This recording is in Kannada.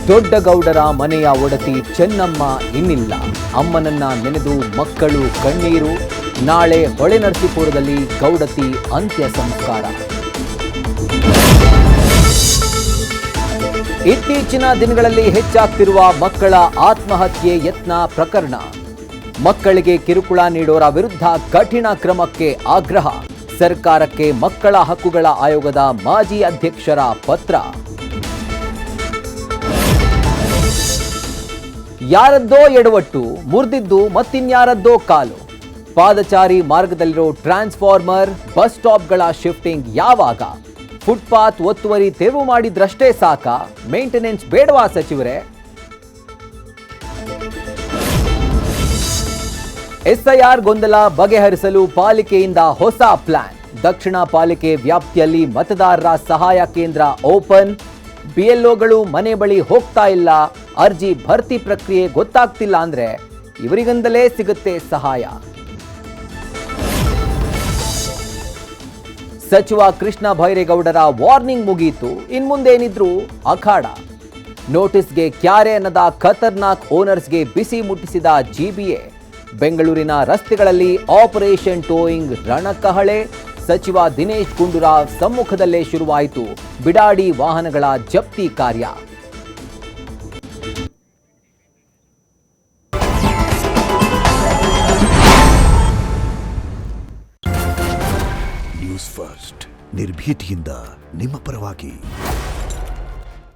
ದೊಡ್ಡಗೌಡರ ಮನೆಯ ಒಡತಿ ಚೆನ್ನಮ್ಮ ಇನ್ನಿಲ್ಲ. ಅಮ್ಮನನ್ನ ನೆನೆದು ಮಕ್ಕಳು ಕಣ್ಣೀರು. ನಾಳೆ ಹೊಳೆನರಸೀಪುರದಲ್ಲಿ ಗೌಡತಿ ಅಂತ್ಯ ಸಂಸ್ಕಾರ. ಇತ್ತೀಚಿನ ದಿನಗಳಲ್ಲಿ ಹೆಚ್ಚಾಗ್ತಿರುವ ಮಕ್ಕಳ ಆತ್ಮಹತ್ಯೆ ಯತ್ನ ಪ್ರಕರಣ. ಮಕ್ಕಳಿಗೆ ಕಿರುಕುಳ ನೀಡೋರ ವಿರುದ್ಧ ಕಠಿಣ ಕ್ರಮಕ್ಕೆ ಆಗ್ರಹ. ಸರ್ಕಾರಕ್ಕೆ ಮಕ್ಕಳ ಹಕ್ಕುಗಳ ಆಯೋಗದ ಮಾಜಿ ಅಧ್ಯಕ್ಷರ ಪತ್ರ. ಯಾರದ್ದೋ ಎಡವಟ್ಟು, ಮುರಿದಿದ್ದು ಮತ್ತಿನ್ಯಾರದ್ದೋ ಕಾಲು. ಪಾದಚಾರಿ ಮಾರ್ಗದಲ್ಲಿರೋ ಟ್ರಾನ್ಸ್ಫಾರ್ಮರ್, ಬಸ್ ಸ್ಟಾಪ್ಗಳ ಶಿಫ್ಟಿಂಗ್ ಯಾವಾಗ? ಫುಟ್ಪಾತ್ ಒತ್ತುವರಿ ತೆರವು ಮಾಡಿದ್ರಷ್ಟೇ ಸಾಕ? ಮೇಂಟೆನೆನ್ಸ್ ಬೇಡವಾ ಸಚಿವರೇ? ಎಸ್ಐಆರ್ ಗೊಂದಲ ಬಗೆಹರಿಸಲು ಪಾಲಿಕೆಯಿಂದ ಹೊಸ ಪ್ಲಾನ್. ದಕ್ಷಿಣ ಪಾಲಿಕೆ ವ್ಯಾಪ್ತಿಯಲ್ಲಿ ಮತದಾರರ ಸಹಾಯ ಕೇಂದ್ರ ಓಪನ್. ಬಿಎಲ್ಒಗಳು ಮನೆ ಬಳಿ ಹೋಗ್ತಾ ಇಲ್ಲ. ಅರ್ಜಿ ಭರ್ತಿ ಪ್ರಕ್ರಿಯೆ ಗೊತ್ತಾಗ್ತಿಲ್ಲ ಅಂದ್ರೆ ಇವರಿಗಿಂದಲೇ ಸಿಗುತ್ತೆ ಸಹಾಯ. ಸಚಿವ ಕೃಷ್ಣ ಬೈರೇಗೌಡರ ವಾರ್ನಿಂಗ್ ಮುಗಿಯಿತು. ಇನ್ಮುಂದೇನಿದ್ರು ಅಖಾಡ. ನೋಟಿಸ್ಗೆ ಕ್ಯಾರೆ ಅನ್ನದ ಖತರ್ನಾಕ್ ಓನರ್ಸ್ಗೆ ಬಿಸಿ ಮುಟ್ಟಿಸಿದ ಜಿಬಿಎ. ಬೆಂಗಳೂರಿನ ರಸ್ತೆಗಳಲ್ಲಿ ಆಪರೇಷನ್ ಟೋಯಿಂಗ್ ರಣಕಹಳೆ. ಸಚಿವ ದಿನೇಶ್ ಗುಂಡೂರಾವ್ ಸಮ್ಮುಖದಲ್ಲೇ ಶುರುವಾಯಿತು ಬಿಡಾಡಿ ವಾಹನಗಳ ಜಪ್ತಿ ಕಾರ್ಯ. ನ್ಯೂಸ್ ಫಸ್ಟ್ ನಿರ್ಭೀತಿಯಿಂದ ನಿಮ್ಮ ಪರವಾಗಿ.